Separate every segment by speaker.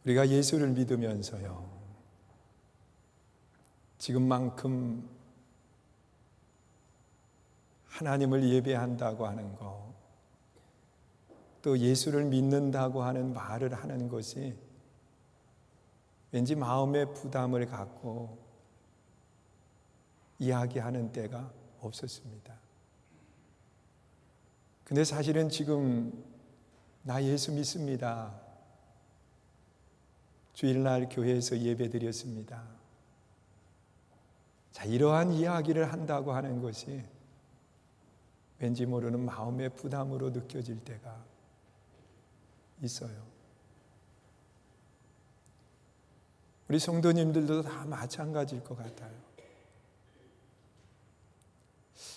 Speaker 1: 우리가 예수를 믿으면서요, 지금만큼 하나님을 예배한다고 하는 것, 또 예수를 믿는다고 하는 말을 하는 것이 왠지 마음의 부담을 갖고 이야기하는 때가 없었습니다. 근데 사실은 지금 나 예수 믿습니다, 주일날 교회에서 예배드렸습니다, 자, 이러한 이야기를 한다고 하는 것이 왠지 모르는 마음의 부담으로 느껴질 때가 있어요. 우리 성도님들도 다 마찬가지일 것 같아요.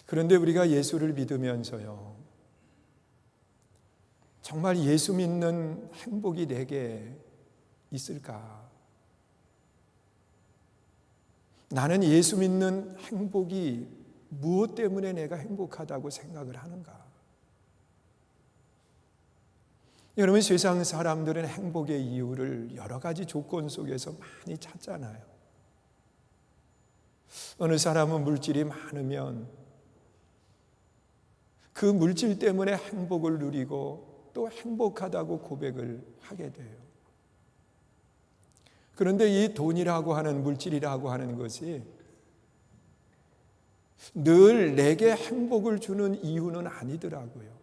Speaker 1: 그런데 우리가 예수를 믿으면서요, 정말 예수 믿는 행복이 내게 있을까? 나는 예수 믿는 행복이 무엇 때문에 내가 행복하다고 생각을 하는가? 여러분, 세상 사람들은 행복의 이유를 여러 가지 조건 속에서 많이 찾잖아요. 어느 사람은 물질이 많으면 그 물질 때문에 행복을 누리고 또 행복하다고 고백을 하게 돼요. 그런데 이 돈이라고 하는, 물질이라고 하는 것이 늘 내게 행복을 주는 이유는 아니더라고요.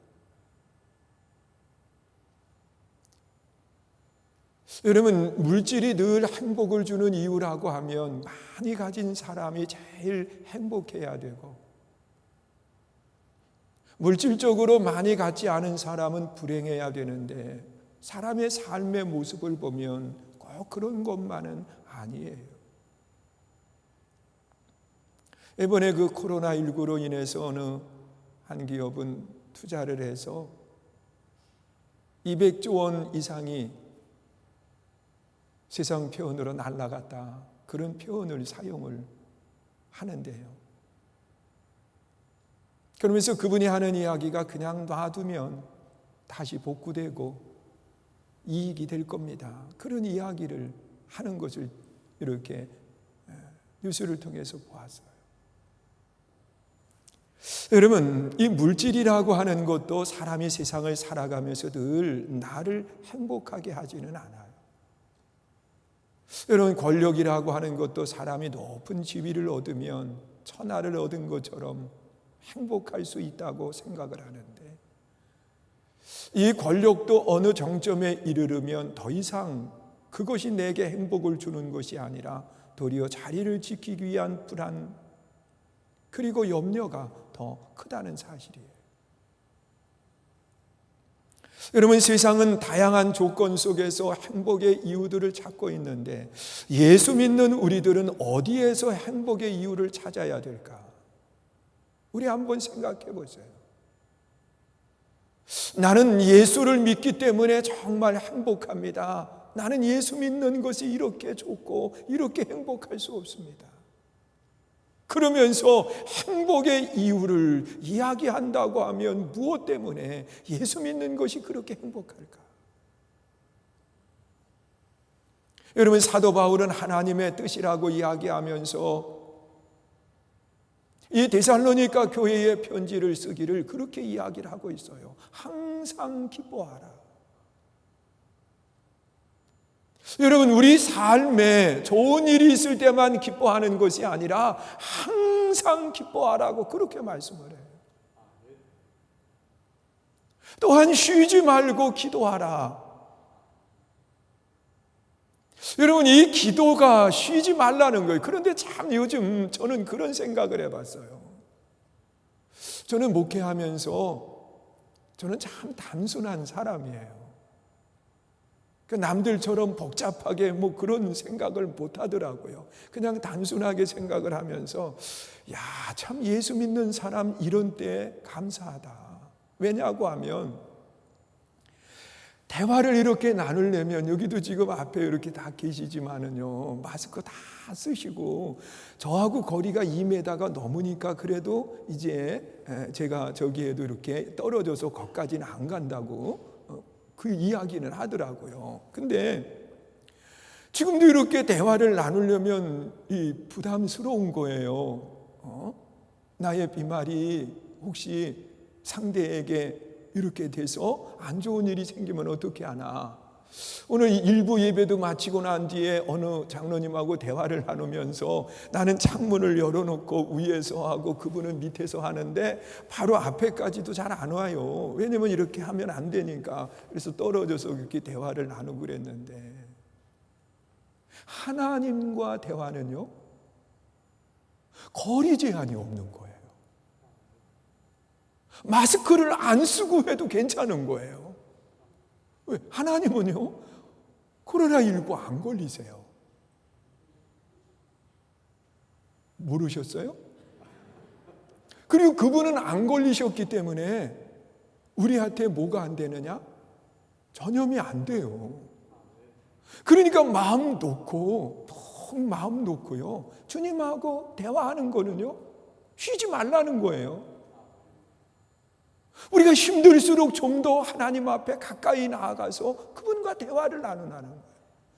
Speaker 1: 여러분, 물질이 늘 행복을 주는 이유라고 하면 많이 가진 사람이 제일 행복해야 되고, 물질적으로 많이 갖지 않은 사람은 불행해야 되는데, 사람의 삶의 모습을 보면 꼭 그런 것만은 아니에요. 이번에 그 코로나19로 인해서 어느 한 기업은 투자를 해서 200조 원 이상이 세상 표현으로 날아갔다, 그런 표현을 사용을 하는데요. 그러면서 그분이 하는 이야기가 그냥 놔두면 다시 복구되고 이익이 될 겁니다, 그런 이야기를 하는 것을 이렇게 뉴스를 통해서 보았어요. 여러분, 이 물질이라고 하는 것도 사람이 세상을 살아가면서 늘 나를 행복하게 하지는 않아요. 여러분, 권력이라고 하는 것도 사람이 높은 지위를 얻으면 천하를 얻은 것처럼 행복할 수 있다고 생각을 하는데, 이 권력도 어느 정점에 이르르면 더 이상 그것이 내게 행복을 주는 것이 아니라 도리어 자리를 지키기 위한 불안, 그리고 염려가 더 크다는 사실이에요. 여러분, 세상은 다양한 조건 속에서 행복의 이유들을 찾고 있는데, 예수 믿는 우리들은 어디에서 행복의 이유를 찾아야 될까? 우리 한번 생각해 보세요. 나는 예수를 믿기 때문에 정말 행복합니다, 나는 예수 믿는 것이 이렇게 좋고 이렇게 행복할 수 없습니다, 그러면서 행복의 이유를 이야기한다고 하면 무엇 때문에 예수 믿는 것이 그렇게 행복할까? 여러분, 사도 바울은 하나님의 뜻이라고 이야기하면서 이 데살로니가 교회의 편지를 쓰기를 그렇게 이야기를 하고 있어요. 항상 기뻐하라. 여러분, 우리 삶에 좋은 일이 있을 때만 기뻐하는 것이 아니라 항상 기뻐하라고 그렇게 말씀을 해요. 또한 쉬지 말고 기도하라. 여러분, 이 기도가 쉬지 말라는 거예요. 그런데 참 요즘 저는 그런 생각을 해봤어요. 저는 목회하면서 저는 참 단순한 사람이에요. 남들처럼 복잡하게 그런 생각을 못 하더라고요. 그냥 단순하게 생각을 하면서, 야, 참 예수 믿는 사람 이런 때 감사하다. 왜냐고 하면 대화를 이렇게 나누려면, 여기도 지금 앞에 이렇게 다 계시지만은요, 마스크 다 쓰시고 저하고 거리가 2m가 넘으니까 그래도 이제 제가 저기에도 이렇게 떨어져서 거기까지는 안 간다고 그 이야기는 하더라고요. 근데 지금도 이렇게 대화를 나누려면 부담스러운 거예요. 나의 비말이 혹시 상대에게 이렇게 돼서 안 좋은 일이 생기면 어떻게 하나. 오늘 일부 예배도 마치고 난 뒤에 어느 장로님하고 대화를 나누면서 나는 창문을 열어놓고 위에서 하고 그분은 밑에서 하는데 바로 앞에까지도 잘 안 와요. 왜냐면 이렇게 하면 안 되니까. 그래서 떨어져서 이렇게 대화를 나누고 그랬는데, 하나님과 대화는요, 거리 제한이 없는 거예요. 마스크를 안 쓰고 해도 괜찮은 거예요. 왜? 하나님은요, 코로나19 안 걸리세요. 모르셨어요? 그리고 그분은 안 걸리셨기 때문에 우리한테 뭐가 안 되느냐? 전염이 안 돼요. 그러니까 마음 놓고, 푹 마음 놓고요, 주님하고 대화하는 거는요, 쉬지 말라는 거예요. 우리가 힘들수록 좀 더 하나님 앞에 가까이 나아가서 그분과 대화를 나누라는 거예요.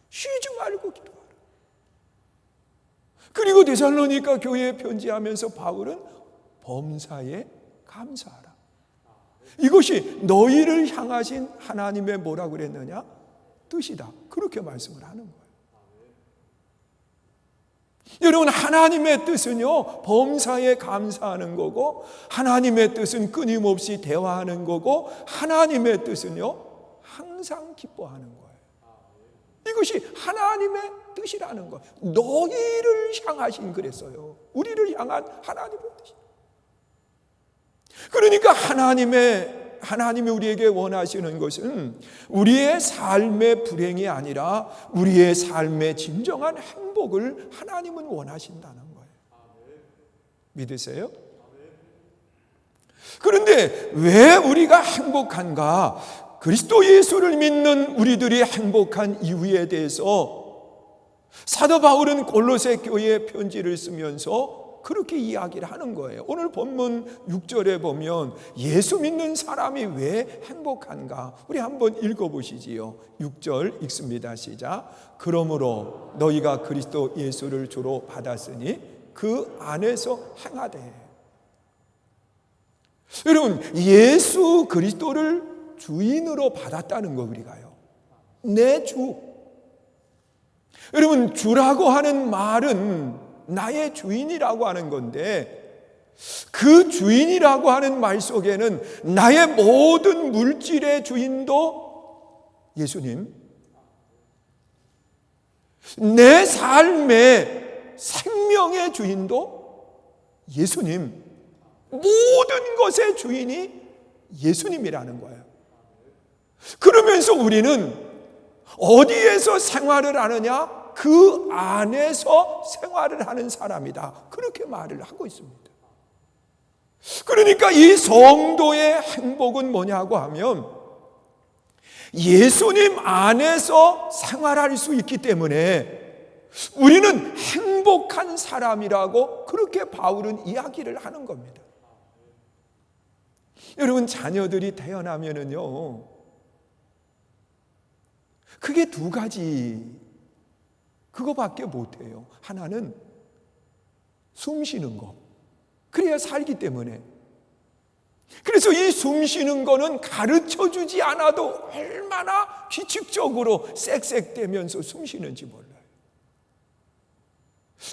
Speaker 1: 쉬지 말고 기도하라. 그리고 데살로니가 교회에 편지하면서 바울은 범사에 감사하라. 이것이 너희를 향하신 하나님의 뭐라고 그랬느냐? 뜻이다. 그렇게 말씀을 하는 거예요. 여러분, 하나님의 뜻은요, 범사에 감사하는 거고, 하나님의 뜻은 끊임없이 대화하는 거고, 하나님의 뜻은요, 항상 기뻐하는 거예요. 이것이 하나님의 뜻이라는 거예요. 너희를 향하신 그랬어요. 우리를 향한 하나님의 뜻. 그러니까 하나님이 우리에게 원하시는 것은 우리의 삶의 불행이 아니라 우리의 삶의 진정한 행복을 하나님은 원하신다는 거예요. 믿으세요? 그런데 왜 우리가 행복한가? 그리스도 예수를 믿는 우리들이 행복한 이유에 대해서 사도 바울은 골로새 교회에 편지를 쓰면서 그렇게 이야기를 하는 거예요. 오늘 본문 6절에 보면 예수 믿는 사람이 왜 행복한가? 우리 한번 읽어보시지요. 6절 읽습니다. 시작. 그러므로 너희가 그리스도 예수를 주로 받았으니 그 안에서 행하되. 여러분, 예수 그리스도를 주인으로 받았다는 거 우리가요. 내 주. 여러분, 주라고 하는 말은 나의 주인이라고 하는 건데, 그 주인이라고 하는 말 속에는 나의 모든 물질의 주인도 예수님, 내 삶의 생명의 주인도 예수님, 모든 것의 주인이 예수님이라는 거예요. 그러면서 우리는 어디에서 생활을 하느냐? 그 안에서 생활을 하는 사람이다. 그렇게 말을 하고 있습니다. 그러니까 이 성도의 행복은 뭐냐고 하면 예수님 안에서 생활할 수 있기 때문에 우리는 행복한 사람이라고 그렇게 바울은 이야기를 하는 겁니다. 여러분, 자녀들이 태어나면은요, 그게 두 가지, 그거밖에 못해요. 하나는 숨 쉬는 거. 그래야 살기 때문에. 그래서 이 숨 쉬는 거는 가르쳐 주지 않아도 얼마나 규칙적으로 쌕쌕대면서 숨 쉬는지 몰라요.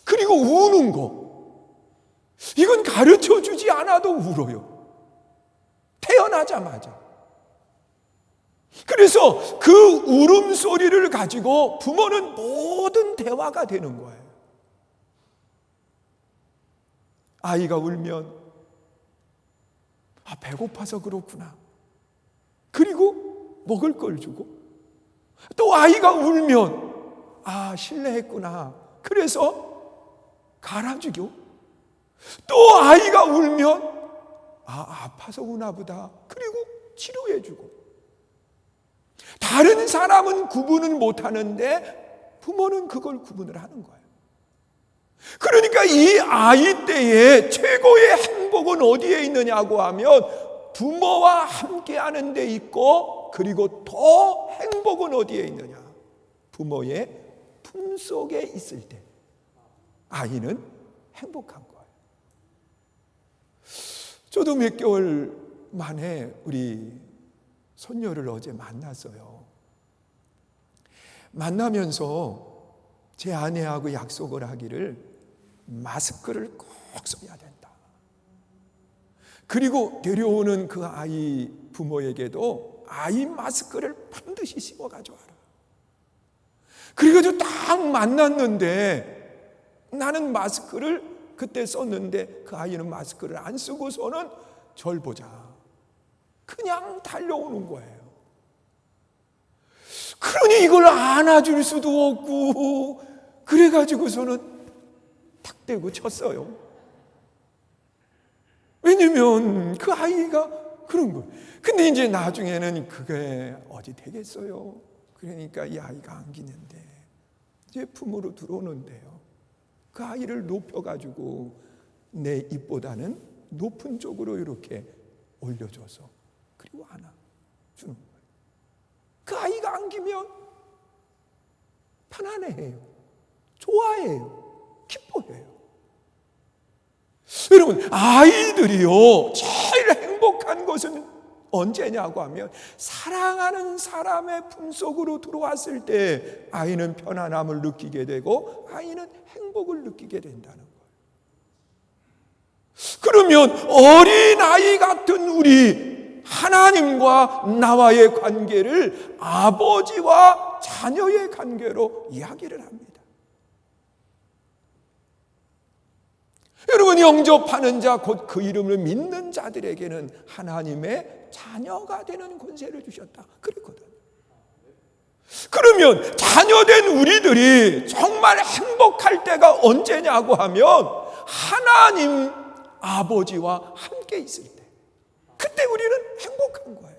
Speaker 1: 그리고 우는 거. 이건 가르쳐 주지 않아도 울어요. 태어나자마자. 그래서 그 울음소리를 가지고 부모는 모든 대화가 되는 거예요. 아이가 울면 배고파서 그렇구나. 그리고 먹을 걸 주고, 또 아이가 울면 실례했구나. 그래서 갈아주고, 또 아이가 울면 아파서 우나 보다. 그리고 치료해주고. 다른 사람은 구분은 못하는데 부모는 그걸 구분을 하는 거예요. 그러니까 이 아이 때에 최고의 행복은 어디에 있느냐고 하면 부모와 함께하는 데 있고, 그리고 더 행복은 어디에 있느냐? 부모의 품속에 있을 때 아이는 행복한 거예요. 저도 몇 개월 만에 우리 손녀를 어제 만났어요. 만나면서 제 아내하고 약속을 하기를 마스크를 꼭 써야 된다. 그리고 데려오는 그 아이 부모에게도 아이 마스크를 반드시 씌워 가져와라. 그래가지고 딱 만났는데 나는 마스크를 그때 썼는데 그 아이는 마스크를 안 쓰고서는 절 보자. 그냥 달려오는 거예요. 그러니 이걸 안아줄 수도 없고 그래가지고서는 탁 대고 쳤어요. 왜냐면 그 아이가 그런 거예요. 근데 이제 나중에는 그게 어디 되겠어요. 그러니까 이 아이가 안기는데 이제 품으로 들어오는데요. 그 아이를 높여가지고 내 입보다는 높은 쪽으로 이렇게 올려줘서 그리고 안아주는 거예요. 그 아이가 안기면 편안해해요. 좋아해요. 기뻐해요. 여러분, 아이들이요 제일 행복한 것은 언제냐고 하면 사랑하는 사람의 품속으로 들어왔을 때 아이는 편안함을 느끼게 되고 아이는 행복을 느끼게 된다는 거예요. 그러면 어린아이 같은 우리 하나님과 나와의 관계를 아버지와 자녀의 관계로 이야기를 합니다. 여러분, 영접하는 자 곧 그 이름을 믿는 자들에게는 하나님의 자녀가 되는 권세를 주셨다 그랬거든요. 그러면 자녀된 우리들이 정말 행복할 때가 언제냐고 하면 하나님 아버지와 함께 있을 때, 그때 우리는 행복한 거예요.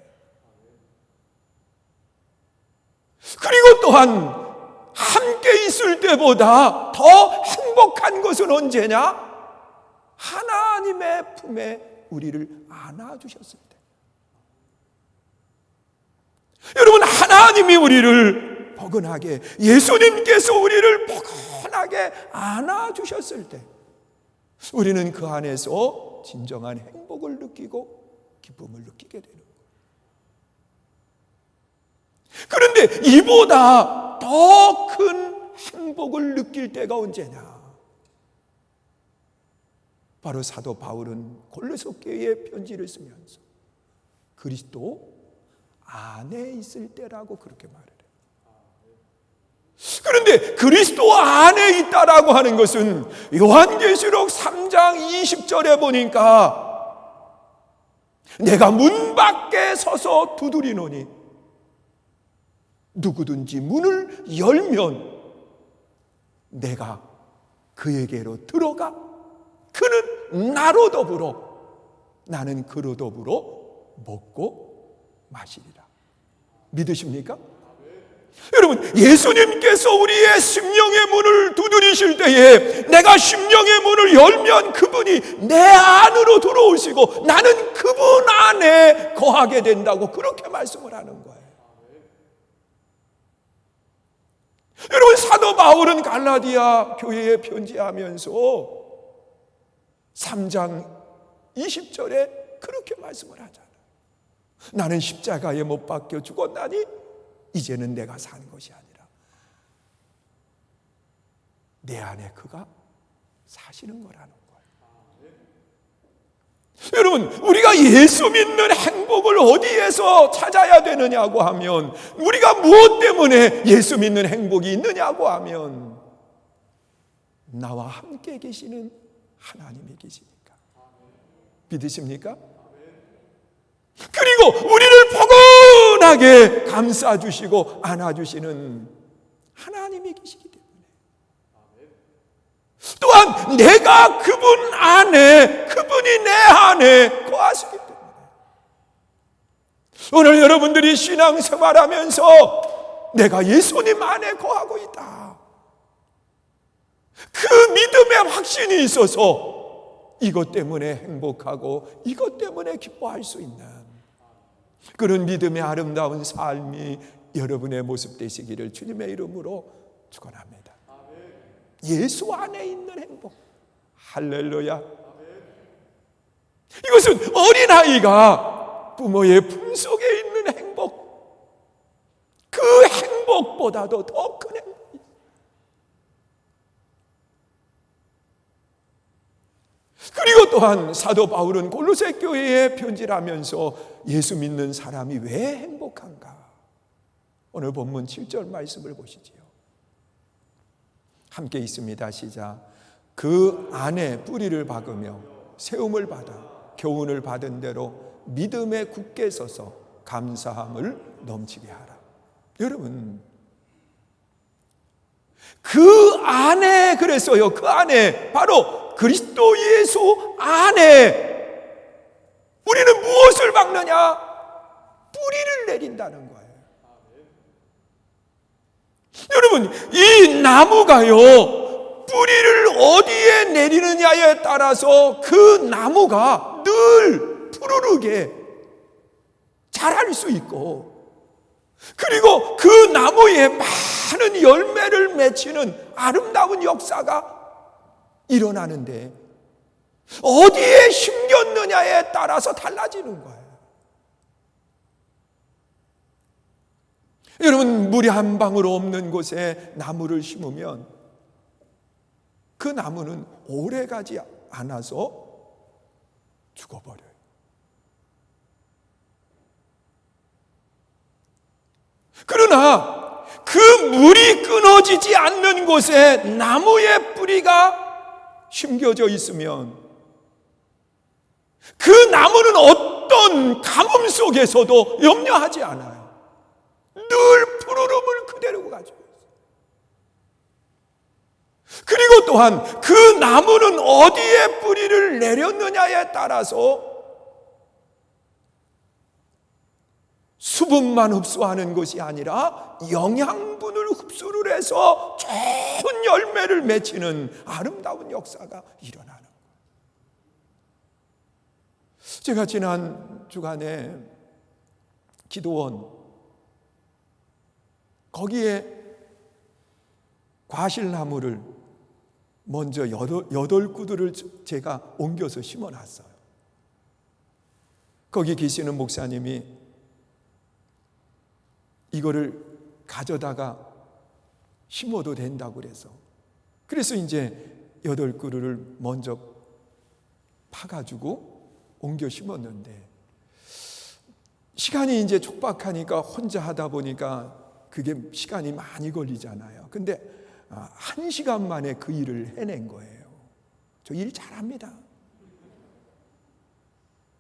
Speaker 1: 그리고 또한 함께 있을 때보다 더 행복한 것은 언제냐? 하나님의 품에 우리를 안아주셨을 때. 여러분, 하나님이 우리를 포근하게, 예수님께서 우리를 포근하게 안아주셨을 때 우리는 그 안에서 진정한 행복을 느끼고 기쁨을 느끼게 되는 거예요. 그런데 이보다 더 큰 행복을 느낄 때가 언제냐? 바로 사도 바울은 골로새 교회에 편지를 쓰면서 그리스도 안에 있을 때라고 그렇게 말을 해요. 그런데 그리스도 안에 있다라고 하는 것은 요한계시록 3장 20절에 보니까 내가 문 밖에 서서 두드리노니 누구든지 문을 열면 내가 그에게로 들어가 그는 나로 더불어 나는 그로 더불어 먹고 마시리라. 믿으십니까? 여러분, 예수님께서 우리의 심령의 문을 두드리실 때에 내가 심령의 문을 열면 그분이 내 안으로 들어오시고 나는 그분 안에 거하게 된다고 그렇게 말씀을 하는 거예요. 여러분, 사도 바울은 갈라디아 교회에 편지하면서 3장 20절에 그렇게 말씀을 하잖아요. 나는 십자가에 못 박혀 죽었나니 이제는 내가 사는 것이 아니라 내 안에 그가 사시는 거라는 거예요. 여러분, 우리가 예수 믿는 행복을 어디에서 찾아야 되느냐고 하면, 우리가 무엇 때문에 예수 믿는 행복이 있느냐고 하면 나와 함께 계시는 하나님이 계시니까. 믿으십니까? 그리고 우리를 포근하게 감싸주시고 안아주시는 하나님이 계시기 때문에, 또한 내가 그분 안에, 그분이 내 안에 거하시기 때문에, 오늘 여러분들이 신앙생활하면서 내가 예수님 안에 거하고 있다, 그 믿음의 확신이 있어서 이것 때문에 행복하고 이것 때문에 기뻐할 수 있는 그런 믿음의 아름다운 삶이 여러분의 모습 되시기를 주님의 이름으로 축원합니다. 예수 안에 있는 행복. 할렐루야. 이것은 어린아이가 부모의 품속에 있는 행복, 그 행복보다도 더 큰 행복이에요. 그리고 또한 사도 바울은 골로새 교회에 편지를 하면서 예수 믿는 사람이 왜 행복한가? 오늘 본문 7절 말씀을 보시지요. 함께 있습니다. 시작. 그 안에 뿌리를 박으며 세움을 받아 교훈을 받은 대로 믿음에 굳게 서서 감사함을 넘치게 하라. 여러분, 그 안에, 그래서요, 그 안에, 바로 그리스도 예수 안에 우리는 무엇을 박느냐? 뿌리를 내린다는 거예요. 여러분, 이 나무가요, 뿌리를 어디에 내리느냐에 따라서 그 나무가 늘 푸르르게 자랄 수 있고, 그리고 그 나무에 많은 열매를 맺히는 아름다운 역사가 일어나는데, 어디에 심겼느냐에 따라서 달라지는 거예요. 여러분, 물이 한 방울 없는 곳에 나무를 심으면 그 나무는 오래가지 않아서 죽어버려요. 그러나 그 물이 끊어지지 않는 곳에 나무의 뿌리가 심겨져 있으면 그 나무는 어떤 가뭄 속에서도 염려하지 않아요. 늘 푸르름을 그대로 가지고 있어요. 그리고 또한 그 나무는 어디에 뿌리를 내렸느냐에 따라서 수분만 흡수하는 것이 아니라 영양분을 흡수를 해서 좋은 열매를 맺히는 아름다운 역사가 일어나는 거예요. 제가 지난 주간에 기도원, 거기에 과실나무를 먼저 8구들을 제가 옮겨서 심어놨어요. 거기 계시는 목사님이 이거를 가져다가 심어도 된다고 그래서 이제 8그루를 먼저 파가지고 옮겨 심었는데, 시간이 이제 촉박하니까 혼자 하다 보니까 그게 시간이 많이 걸리잖아요. 근데 1시간 만에 그 일을 해낸 거예요. 저 일 잘합니다.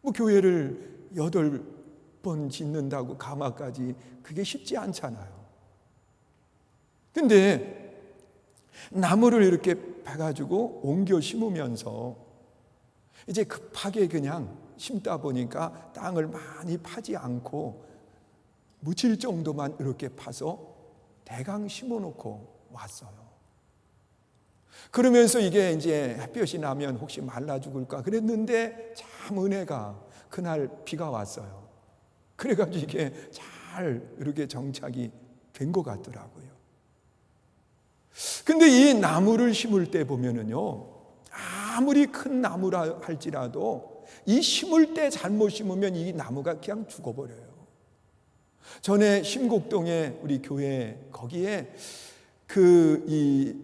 Speaker 1: 뭐 교회를 8번 짓는다고 가마까지 그게 쉽지 않잖아요. 근데 나무를 이렇게 파가지고 옮겨 심으면서 이제 급하게 그냥 심다 보니까 땅을 많이 파지 않고 묻힐 정도만 이렇게 파서 대강 심어놓고 왔어요. 그러면서 이게 이제 햇볕이 나면 혹시 말라 죽을까 그랬는데 참 은혜가 그날 비가 왔어요. 그래가지고 이게 잘 이렇게 정착이 된 것 같더라고요. 근데 이 나무를 심을 때 보면은요, 아무리 큰 나무라 할지라도 이 심을 때 잘못 심으면 이 나무가 그냥 죽어버려요. 전에 심곡동에 우리 교회 거기에 이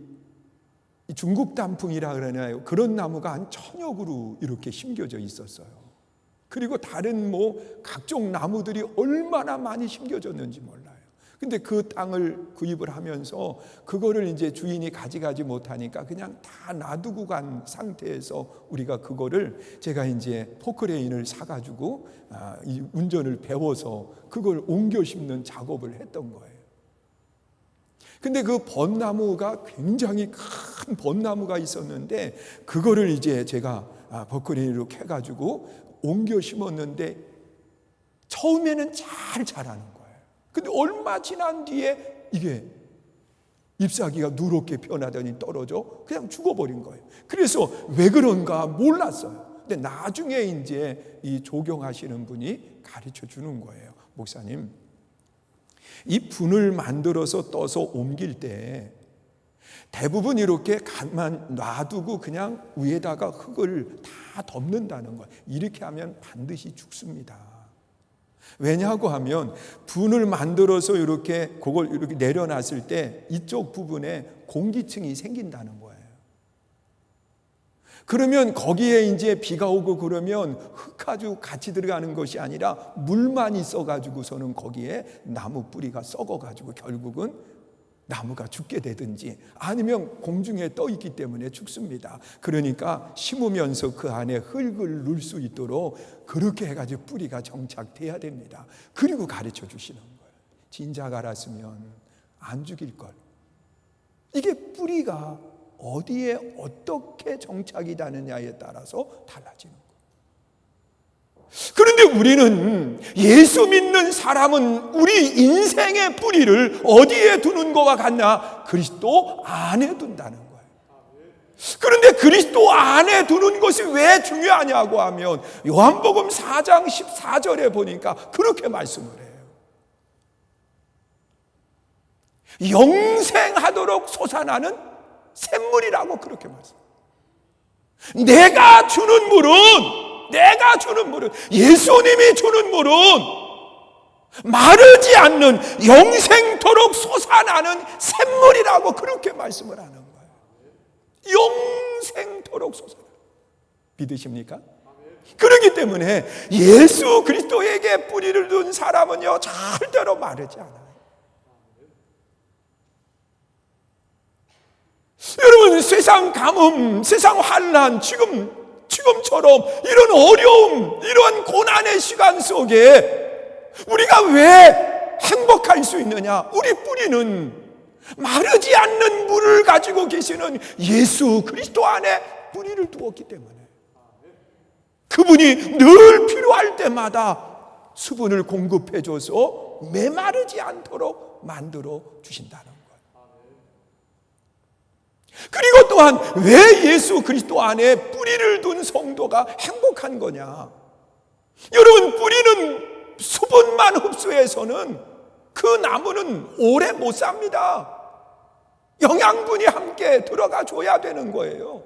Speaker 1: 중국 단풍이라 그러나요? 그런 나무가 한 1000여 그루 이렇게 심겨져 있었어요. 그리고 다른 각종 나무들이 얼마나 많이 심겨졌는지 몰라요. 근데 그 땅을 구입을 하면서 그거를 이제 주인이 가져가지 못하니까 그냥 다 놔두고 간 상태에서 우리가 그거를 제가 이제 포크레인을 사가지고 이 운전을 배워서 그걸 옮겨 심는 작업을 했던 거예요. 근데 그 벚나무가 굉장히 큰 벚나무가 있었는데 그거를 이제 제가 포크레인으로 캐가지고 옮겨 심었는데 처음에는 잘 자라는 거예요. 근데 얼마 지난 뒤에 이게 잎사귀가 누렇게 변하더니 떨어져 그냥 죽어버린 거예요. 그래서 왜 그런가 몰랐어요. 근데 나중에 이제 이 조경하시는 분이 가르쳐 주는 거예요. 목사님, 이 분을 만들어서 떠서 옮길 때 대부분 이렇게 가만 놔두고 그냥 위에다가 흙을 다 덮는다는 거예요. 이렇게 하면 반드시 죽습니다. 왜냐고 하면 분을 만들어서 이렇게 그걸 이렇게 내려놨을 때 이쪽 부분에 공기층이 생긴다는 거예요. 그러면 거기에 이제 비가 오고 그러면 흙하고 같이 들어가는 것이 아니라 물만 있어가지고서는 거기에 나무 뿌리가 썩어가지고 결국은 나무가 죽게 되든지 아니면 공중에 떠 있기 때문에 죽습니다. 그러니까 심으면서 그 안에 흙을 넣을 수 있도록 그렇게 해가지고 뿌리가 정착돼야 됩니다. 그리고 가르쳐 주시는 거예요. 진작 알았으면 안 죽일 걸. 이게 뿌리가 어디에 어떻게 정착이 되느냐에 따라서 달라지는 거예요. 그런데 우리는 예수 믿는 사람은 우리 인생의 뿌리를 어디에 두는 것과 같나? 그리스도 안에 둔다는 거예요. 그런데 그리스도 안에 두는 것이 왜 중요하냐고 하면 요한복음 4장 14절에 보니까 그렇게 말씀을 해요. 영생하도록 솟아나는 샘물이라고 그렇게 말씀해요. 내가 주는 물은 예수님이 주는 물은 마르지 않는 영생토록 솟아나는 샘물이라고 그렇게 말씀을 하는 거예요. 영생토록 솟아나는. 믿으십니까? 그렇기 때문에 예수 그리스도에게 뿌리를 둔 사람은요 절대로 마르지 않아요. 여러분, 세상 가뭄, 세상 환난, 지금처럼 이런 어려움, 이런 고난의 시간 속에 우리가 왜 행복할 수 있느냐? 우리 뿌리는 마르지 않는 물을 가지고 계시는 예수 그리스도 안에 뿌리를 두었기 때문에 그분이 늘 필요할 때마다 수분을 공급해줘서 메마르지 않도록 만들어 주신다는 거예요. 그리고 또한 왜 예수 그리스도 안에 뿌리를 둔 성도가 행복한 거냐? 여러분, 뿌리는 수분만 흡수해서는 그 나무는 오래 못 삽니다. 영양분이 함께 들어가 줘야 되는 거예요.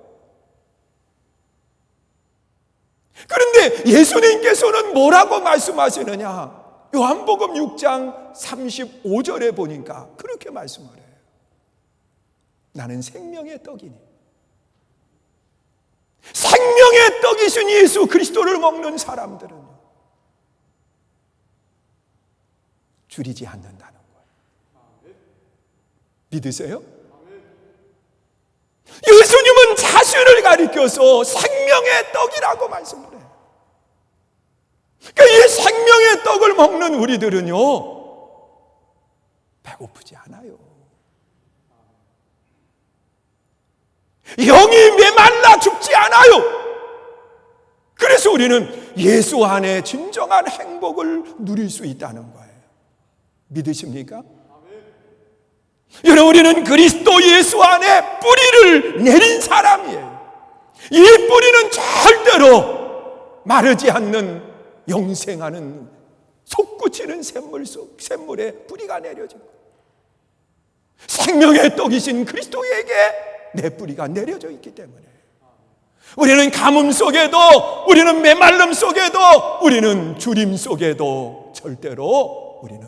Speaker 1: 그런데 예수님께서는 뭐라고 말씀하시느냐? 요한복음 6장 35절에 보니까 그렇게 말씀을 해요. 나는 생명의 떡이니. 생명의 떡이신 예수 그리스도를 먹는 사람들은 줄이지 않는다는 거예요. 믿으세요? 예수님은 자신을 가리켜서 생명의 떡이라고 말씀을 해요. 그러니까 이 생명의 떡을 먹는 우리들은요 배고프지 않아요. 영이 메말라 죽지 않아요. 그래서 우리는 예수 안에 진정한 행복을 누릴 수 있다는 거예요. 믿으십니까? 여러분, 우리는 그리스도 예수 안에 뿌리를 내린 사람이에요. 이 뿌리는 절대로 마르지 않는 영생하는 솟구치는 샘물에 뿌리가 내려진 거예요. 생명의 떡이신 그리스도에게 내 뿌리가 내려져 있기 때문에 우리는 가뭄 속에도, 우리는 메말름 속에도, 우리는 주림 속에도 절대로 우리는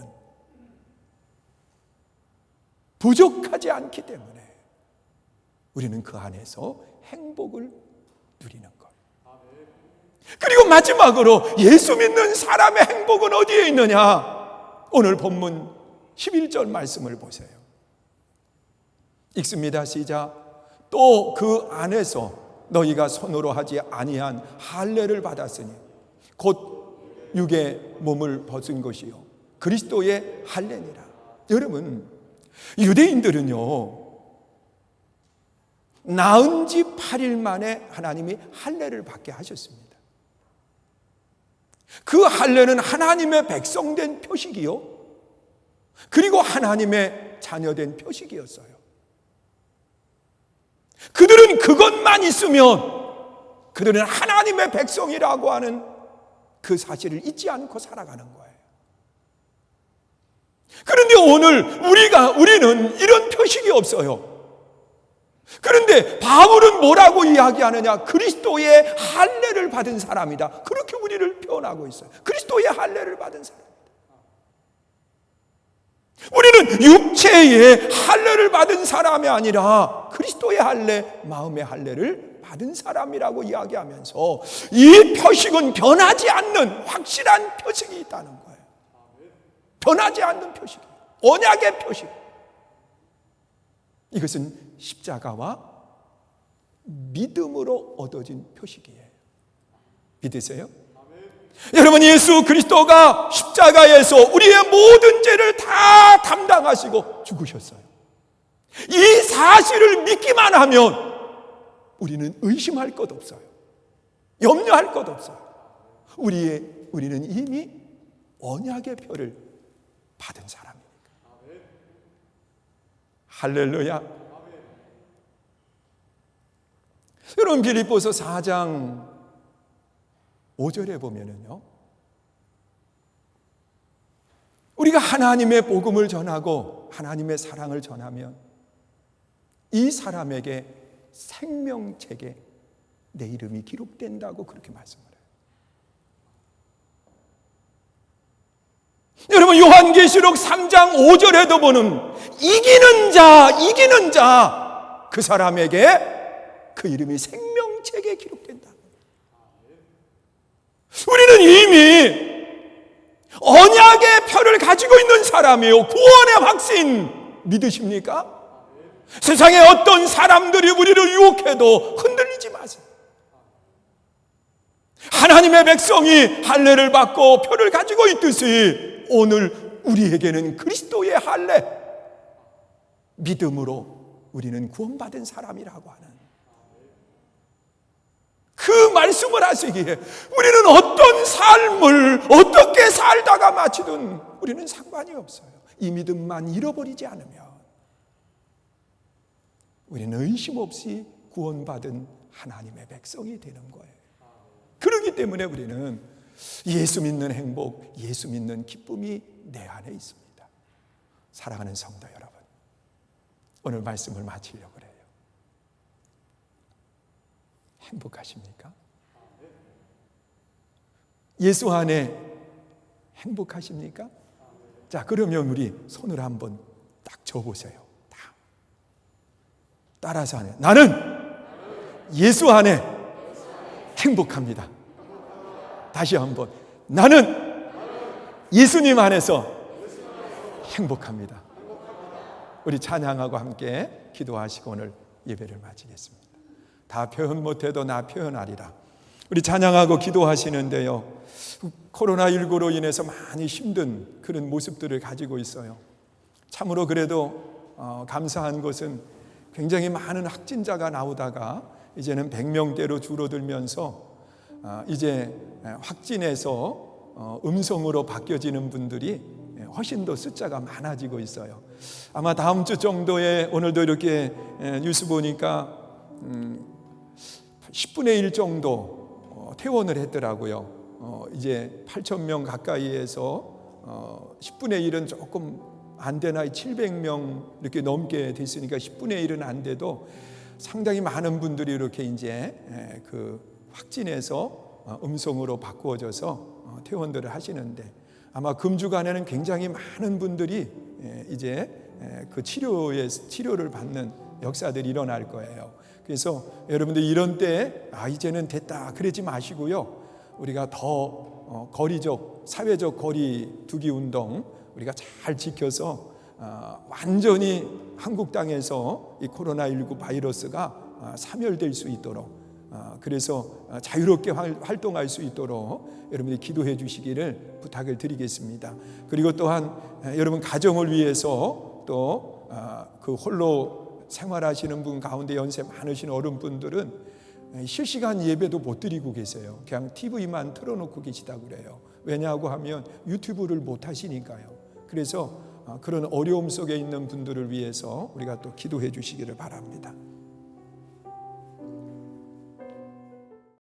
Speaker 1: 부족하지 않기 때문에 우리는 그 안에서 행복을 누리는 것. 그리고 마지막으로 예수 믿는 사람의 행복은 어디에 있느냐? 오늘 본문 11절 말씀을 보세요. 읽습니다. 시작. 또 그 안에서 너희가 손으로 하지 아니한 할례를 받았으니 곧 육의 몸을 벗은 것이요 그리스도의 할례니라. 여러분, 유대인들은요 낳은 지 8일 만에 하나님이 할례를 받게 하셨습니다. 그 할례는 하나님의 백성된 표식이요 그리고 하나님의 자녀된 표식이었어요. 그들은 그것만 있으면 그들은 하나님의 백성이라고 하는 그 사실을 잊지 않고 살아가는 거예요. 그런데 오늘 우리는 이런 표식이 없어요. 그런데 바울은 뭐라고 이야기하느냐? 그리스도의 할례를 받은 사람이다. 그렇게 우리를 표현하고 있어요. 그리스도의 할례를 받은 사람. 우리는 육체의 할례를 받은 사람이 아니라 그리스도의 할례, 마음의 할례를 받은 사람이라고 이야기하면서 이 표식은 변하지 않는 확실한 표식이 있다는 거예요. 변하지 않는 표식이에요. 언약의 표식. 이것은 십자가와 믿음으로 얻어진 표식이에요. 믿으세요? 여러분, 예수 그리스도가 십자가에서 우리의 모든 죄를 다 담당하시고 죽으셨어요. 이 사실을 믿기만 하면 우리는 의심할 것 없어요. 염려할 것 없어요. 우리는 이미 언약의 표를 받은 사람입니다. 할렐루야. 여러분, 빌립보서 4장 5절에 보면은요, 우리가 하나님의 복음을 전하고 하나님의 사랑을 전하면 이 사람에게 생명책에 내 이름이 기록된다고 그렇게 말씀을 해요. 여러분, 요한계시록 3장 5절에도 보는 이기는 자, 그 사람에게 그 이름이 생명책에 기록된다. 우리는 이미 언약의 표를 가지고 있는 사람이에요. 구원의 확신 믿으십니까? 세상에 어떤 사람들이 우리를 유혹해도 흔들리지 마세요. 하나님의 백성이 할례를 받고 표를 가지고 있듯이 오늘 우리에게는 그리스도의 할례, 믿음으로 우리는 구원받은 사람이라고 하는 그 말씀을 하시기에 우리는 어떤 삶을 어떻게 살다가 마치든 우리는 상관이 없어요. 이 믿음만 잃어버리지 않으면 우리는 의심 없이 구원받은 하나님의 백성이 되는 거예요. 그렇기 때문에 우리는 예수 믿는 행복, 예수 믿는 기쁨이 내 안에 있습니다. 사랑하는 성도 여러분, 오늘 말씀을 마치려고 그래요. 행복하십니까? 예수 안에 행복하십니까? 자, 그러면 우리 손을 한번 딱 져보세요. 따라서 하네. 나는 예수 안에 행복합니다. 다시 한번. 나는 예수님 안에서 행복합니다. 우리 찬양하고 함께 기도하시고 오늘 예배를 마치겠습니다. 다 표현 못해도 나 표현하리라. 우리 찬양하고 기도하시는데요, 코로나19로 인해서 많이 힘든 그런 모습들을 가지고 있어요. 참으로 그래도 감사한 것은 굉장히 많은 확진자가 나오다가 이제는 100명대로 줄어들면서 이제 확진해서 음성으로 바뀌어지는 분들이 훨씬 더 숫자가 많아지고 있어요. 아마 다음 주 정도에, 오늘도 이렇게 뉴스 보니까 10분의 1 정도 퇴원을 했더라고요. 이제 8,000명 가까이에서 10분의 1은 조금 안 되나, 700명 이렇게 넘게 됐으니까 10분의 1은 안 돼도 상당히 많은 분들이 이렇게 이제 그 확진해서 음성으로 바꾸어져서 퇴원들을 하시는데, 아마 금주간에는 굉장히 많은 분들이 이제 그 치료를 받는 역사들이 일어날 거예요. 그래서 여러분들 이런 때 이제는 됐다 그러지 마시고요, 우리가 더 거리적, 사회적 거리 두기 운동 우리가 잘 지켜서 완전히 한국 땅에서 이 코로나19 바이러스가 사멸될 수 있도록, 그래서 자유롭게 활동할 수 있도록 여러분들이 기도해 주시기를 부탁을 드리겠습니다. 그리고 또한 여러분 가정을 위해서 또 그 홀로 생활하시는 분 가운데 연세 많으신 어른분들은 실시간 예배도 못 드리고 계세요. 그냥 TV만 틀어놓고 계시다고 그래요. 왜냐하고 하면 유튜브를 못 하시니까요. 그래서 그런 어려움 속에 있는 분들을 위해서 우리가 또 기도해 주시기를 바랍니다.